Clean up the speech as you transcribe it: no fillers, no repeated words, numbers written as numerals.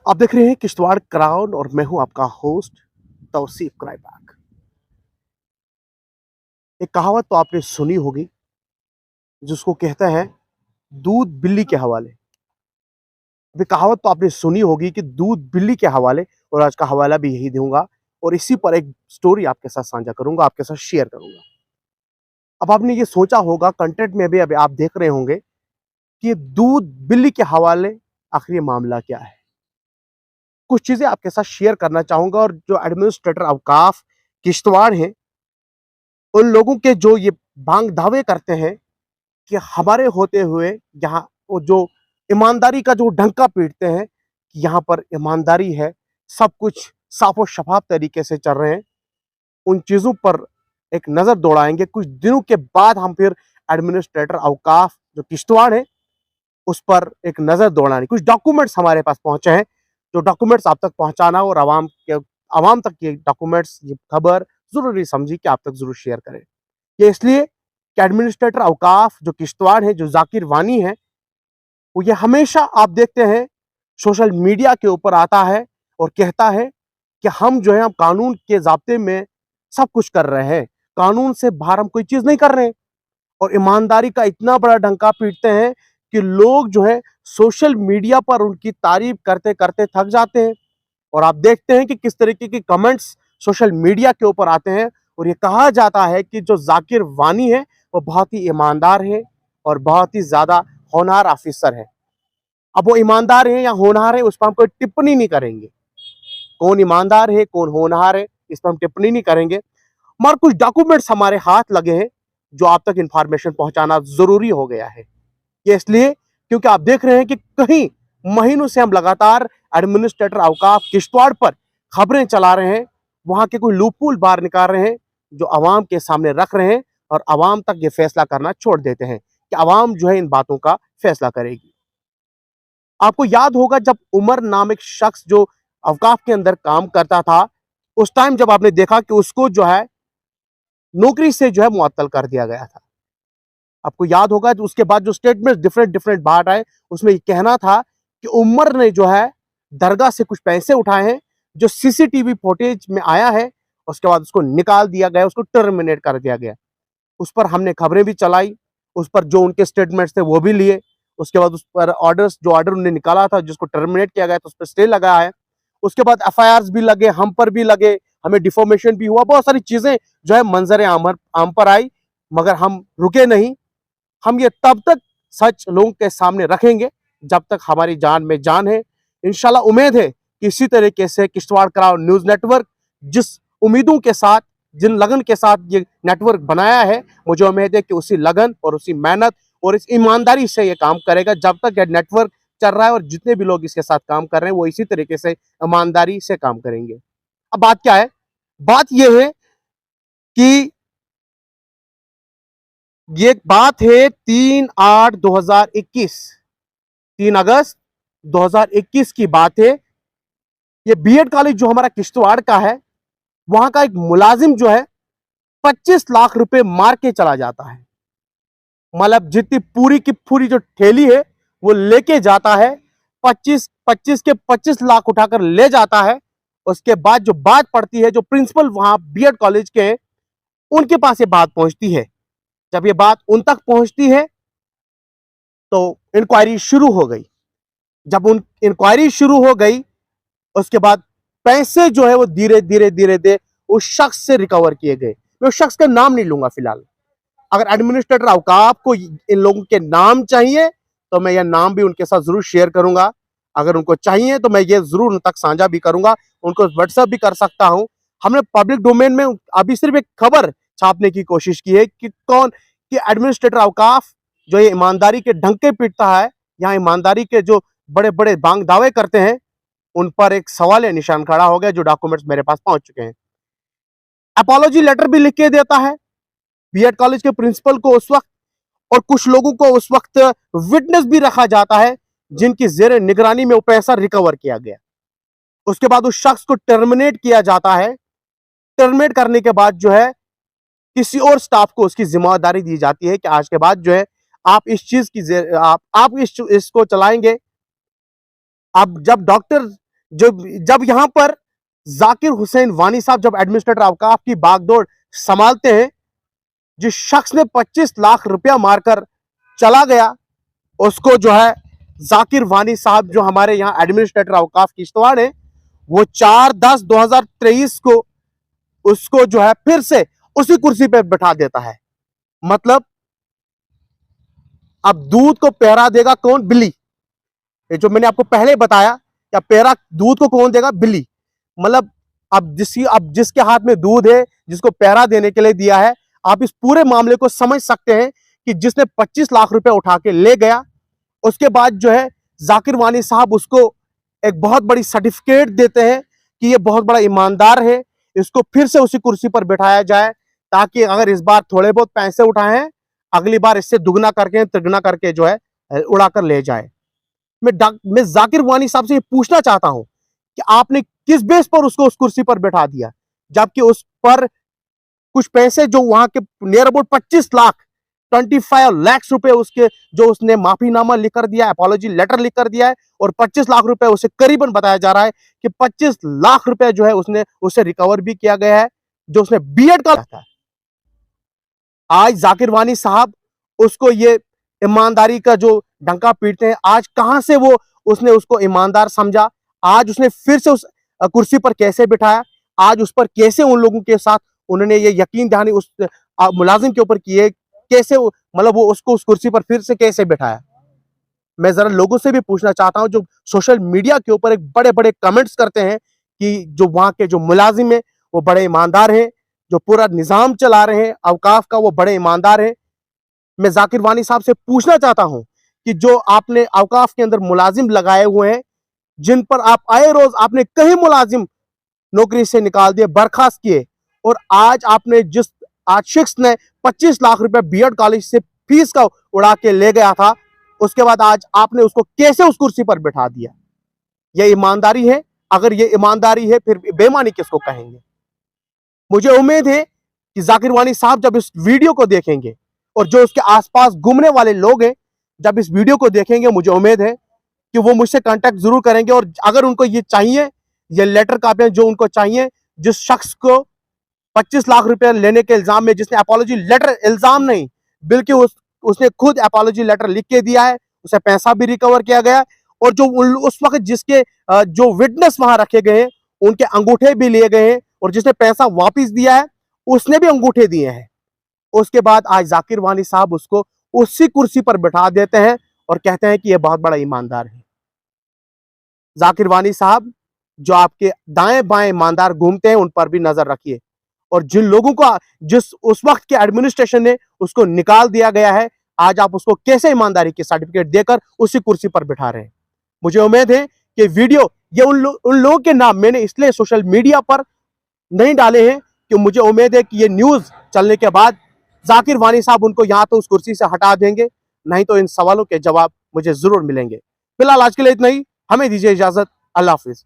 आप देख रहे हैं किश्तवाड़ क्राउन और मैं हूं आपका होस्ट तौसीफ क्राइबैक। एक कहावत तो आपने सुनी होगी जिसको कहते हैं दूध बिल्ली के हवाले। अभी कहावत तो आपने सुनी होगी कि दूध बिल्ली के हवाले, और आज का हवाला भी यही दूंगा और इसी पर एक स्टोरी आपके साथ साझा करूंगा, आपके साथ शेयर करूंगा। अब आपने ये सोचा होगा, कंटेंट में भी अभी आप देख रहे होंगे कि ये दूध बिल्ली के हवाले आखिर ये मामला क्या है। कुछ चीजें आपके साथ शेयर करना चाहूंगा और जो एडमिनिस्ट्रेटर औकाफ किश्तवाड़ हैं उन लोगों के जो ये भांग दावे करते हैं कि हमारे होते हुए यहाँ वो जो ईमानदारी का जो डंका पीटते हैं कि यहाँ पर ईमानदारी है, सब कुछ साफ शफाफ तरीके से चल रहे हैं, उन चीज़ों पर एक नज़र दौड़ाएंगे। कुछ दिनों के बाद हम फिर एडमिनिस्ट्रेटर औकाफ जो किश्तवाड़ है उस पर एक नज़र दौड़ाने, कुछ डॉक्यूमेंट्स हमारे पास पहुंचे हैं, जो डॉक्यूमेंट्स आप तक पहुंचाना और आवाम तक ये डॉक्यूमेंट्स, ये खबर ज़रूरी समझी कि आप तक ज़रूर शेयर करें। ये इसलिए कि एडमिनिस्ट्रेटर औकाफ जो किश्तवाड़ है, जो जाकिर वानी है, वो ये हमेशा आप देखते हैं सोशल मीडिया के ऊपर आता है और कहता है कि हम जो है हम कानून के ज़ाब्ते में सब कुछ कर रहे हैं, कानून से बाहर हम कोई चीज़ नहीं कर रहे हैं, और ईमानदारी का इतना बड़ा डंका पीटते हैं कि लोग जो है सोशल मीडिया पर उनकी तारीफ करते करते थक जाते हैं। और आप देखते हैं कि किस तरीके के कमेंट्स सोशल मीडिया के ऊपर आते हैं, और ये कहा जाता है कि जो जाकिर वानी है वो बहुत ही ईमानदार है और बहुत ही ज्यादा होनहार ऑफिसर है। अब वो ईमानदार है या होनहार है उस पर हम कोई टिप्पणी नहीं करेंगे, कौन ईमानदार है कौन होनहार है इस पर हम टिप्पणी नहीं करेंगे, मगर कुछ डॉक्यूमेंट्स हमारे हाथ लगे हैं जो आप तक इंफॉर्मेशन पहुंचाना जरूरी हो गया है। ये इसलिए क्योंकि आप देख रहे हैं कि कहीं महीनों से हम लगातार एडमिनिस्ट्रेटर औकाफ किश्तवाड़ पर खबरें चला रहे हैं, वहां के कोई लूपहोल बाहर निकाल रहे हैं जो अवाम के सामने रख रहे हैं, और अवाम तक ये फैसला करना छोड़ देते हैं कि अवाम जो है इन बातों का फैसला करेगी। आपको याद होगा जब उमर नाम एक शख्स जो अवकाफ के अंदर काम करता था, उस टाइम जब आपने देखा कि उसको जो है नौकरी से जो है मुअत्तल कर दिया गया था। आपको याद होगा उसके बाद जो स्टेटमेंट डिफरेंट डिफरेंट बाहर आए, उसमें ये कहना था कि उमर ने जो है दरगाह से कुछ पैसे उठाए हैं, जो सीसीटीवी फुटेज में आया है, उसके बाद उसको निकाल दिया गया, उसको टर्मिनेट कर दिया गया। उस पर हमने खबरें भी चलाई, उस पर जो उनके स्टेटमेंट्स थे वो भी लिए, उसके बाद उस पर ऑर्डर्स जो ऑर्डर उन्होंने निकाला था जिसको टर्मिनेट किया गया तो उस पर स्टे लगा है। उसके बाद एफआईआर भी लगे, हम पर भी लगे, हमें डिफॉर्मेशन भी हुआ, बहुत सारी चीजें जो है मंजर आम पर आई, मगर हम रुके नहीं। हम ये तब तक सच लोगों के सामने रखेंगे जब तक हमारी जान में जान है। इंशाल्लाह उम्मीद है कि इसी तरीके से किश्तवाड़ क्राउन न्यूज नेटवर्क जिस उम्मीदों के साथ, जिन लगन के साथ ये नेटवर्क बनाया है, मुझे उम्मीद है कि उसी लगन और उसी मेहनत और इस ईमानदारी से ये काम करेगा जब तक ये नेटवर्क चल रहा है, और जितने भी लोग इसके साथ काम कर रहे हैं वो इसी तरीके से ईमानदारी से काम करेंगे। अब बात क्या है? बात यह है कि ये बात है 3/8/2021, 3 अगस्त 2021 की बात है। ये बीएड कॉलेज जो हमारा किश्तवाड़ का है, वहां का एक मुलाजिम जो है 25 लाख रुपए मार के चला जाता है। मतलब जितनी पूरी की पूरी जो ठेली है वो लेके जाता है, 25 लाख उठाकर ले जाता है। उसके बाद जो बात पड़ती है, जो प्रिंसिपल वहां बीएड कॉलेज के हैं, उनके पास ये बात पहुंचती है। जब ये बात उन तक पहुंचती है तो इंक्वायरी शुरू हो गई। जब उन इंक्वायरी शुरू हो गई, उसके बाद पैसे जो है वो धीरे धीरे धीरे धीरे उस शख्स से रिकवर किए गए। मैं उस शख्स का नाम नहीं लूंगा फिलहाल। अगर एडमिनिस्ट्रेटर औकाफ को इन लोगों के नाम चाहिए तो मैं यह नाम भी उनके साथ जरूर शेयर करूंगा। अगर उनको चाहिए तो मैं ये जरूर उन तक साझा भी करूंगा, उनको व्हाट्सएप भी कर सकता हूं। हमने पब्लिक डोमेन में अभी सिर्फ एक खबर छापने की कोशिश की है कि कौन कि एडमिनिस्ट्रेटर औकाफ जो ये ईमानदारी के ढंके पीटता है, यहाँ ईमानदारी के जो बड़े बड़े बांग दावे करते हैं, उन पर एक सवाल निशान खड़ा हो गया, जो डॉक्यूमेंट्स मेरे पास पहुंच चुके हैं। अपॉलॉजी लेटर भी लिख के देता है बीएड कॉलेज के प्रिंसिपल को उस वक्त, और कुछ लोगों को उस वक्त विटनेस भी रखा जाता है जिनकी जेर निगरानी में वो पैसा रिकवर किया गया। उसके बाद उस शख्स को टर्मिनेट किया जाता है। टर्मिनेट करने के बाद जो है किसी और स्टाफ को उसकी जिम्मेदारी दी जाती है कि आज के बाद जो है आप इस चीज की आप इसको चलाएंगे। अब जब डॉक्टर जब जब यहां पर जाकिर हुसैन वानी साहब जब एडमिनिस्ट्रेटर औकाफ की बागडोर संभालते हैं, जिस शख्स ने 25 लाख रुपया मारकर चला गया, उसको जो है जाकिर वानी साहब जो हमारे यहाँ एडमिनिस्ट्रेटर औकाफ किश्तवाड़ है, वो 4/10/2023 को उसको जो है फिर से उसी कुर्सी पे बैठा देता है। मतलब अब दूध को पहरा देगा कौन? बिल्ली। ये जो मैंने आपको पहले बताया, क्या पहरा दूध को कौन देगा? बिल्ली। मतलब अब जिसके हाथ में दूध है, जिसको पहरा देने के लिए दिया है, आप इस पूरे मामले को समझ सकते हैं कि जिसने 25 लाख रुपए उठा के ले गया, उसके बाद जो है जाकिर वानी साहब उसको एक बहुत बड़ी सर्टिफिकेट देते हैं कि ये बहुत बड़ा ईमानदार है, इसको फिर से उसी कुर्सी पर बैठाया जाए, ताकि अगर इस बार थोड़े बहुत पैसे उठाए हैं, अगली बार इससे दुगना करके तिगुना करके जो है उड़ाकर ले जाए। मैं जाकिर वानी साहब से ये पूछना चाहता हूं कि आपने किस बेस पर उसको उस कुर्सी पर बैठा दिया, जबकि उस पर कुछ पैसे जो वहां के नियर अबाउट 25 लाख रुपए उसके जो उसने माफीनामा लिख कर दिया, अपॉलॉजी लेटर लिख कर दिया है, और 25 लाख रुपए उसे करीबन बताया जा रहा है कि 25 लाख रुपए जो है उसने उससे रिकवर भी किया गया है, जो उसने बीएड का था। आज जाकिर वानी साहब उसको ये ईमानदारी का जो डंका पीटते हैं, आज कहां से वो उसने उसको ईमानदार समझा, आज उसने फिर से उस कुर्सी पर कैसे बिठाया, आज उस पर कैसे उन लोगों के साथ उन्होंने ये यकीन दहानी उस मुलाजिम के ऊपर किए, कैसे मतलब वो उसको उस कुर्सी पर फिर से कैसे बिठाया। मैं जरा लोगों से भी पूछना चाहता हूं जो सोशल मीडिया के ऊपर एक बड़े बड़े कमेंट्स करते हैं कि जो वहां के जो मुलाजिम है वो बड़े ईमानदार हैं, जो पूरा निजाम चला रहे हैं औकाफ का वो बड़े ईमानदार हैं। मैं जाकिर वानी साहब से पूछना चाहता हूं कि जो आपने औकाफ के अंदर मुलाजिम लगाए हुए हैं, जिन पर आप आए रोज आपने कई मुलाजिम नौकरी से निकाल दिए, बर्खास्त किए, और आज आपने आज शख्स ने 25 लाख रुपए बीएड कॉलेज से फीस का उड़ा के ले गया था, उसके बाद आज आपने उसको कैसे उस कुर्सी पर बैठा दिया। यह ईमानदारी है? अगर यह ईमानदारी है फिर बेईमानी किसको कहेंगे। मुझे उम्मीद है कि जाकिर वानी साहब जब इस वीडियो को देखेंगे और जो उसके आसपास घूमने वाले लोग हैं जब इस वीडियो को देखेंगे, मुझे उम्मीद है कि वो मुझसे कांटेक्ट जरूर करेंगे, और अगर उनको ये चाहिए, ये लेटर कापियां जो उनको चाहिए, जिस शख्स को 25 लाख रुपए लेने के इल्जाम में, जिसने अपॉलॉजी लेटर, इल्जाम नहीं बल्कि उसने खुद अपॉलॉजी लेटर लिख के दिया है, उसे पैसा भी रिकवर किया गया, और जो उस वक्त जिसके जो विटनेस वहां रखे गए हैं उनके अंगूठे भी लिए गए हैं, और जिसने पैसा वापस दिया है उसने भी अंगूठे दिए हैं। उसके बाद आज जाकिर वानी साहब उसको उसी कुर्सी पर बैठा देते हैं और कहते हैं कि यह बहुत बड़ा ईमानदार है। जाकिर वानी साहब, जो आपके दाएं बाएं ईमानदार घूमते हैं उन पर भी नजर रखिए, और जिन लोगों को जिस उस वक्त के एडमिनिस्ट्रेशन ने उसको निकाल दिया गया है, आज आप उसको कैसे ईमानदारी की सर्टिफिकेट देकर उसी कुर्सी पर बिठा रहे हैं। मुझे उम्मीद है कि वीडियो ये उन लोगों के नाम मैंने इसलिए सोशल मीडिया पर नहीं डाले हैं कि मुझे उम्मीद है कि ये न्यूज चलने के बाद जाकिर वानी साहब उनको यहां तो उस कुर्सी से हटा देंगे, नहीं तो इन सवालों के जवाब मुझे जरूर मिलेंगे। फिलहाल आज के लिए इतना ही, हमें दीजिए इजाजत। अल्लाह हाफिज।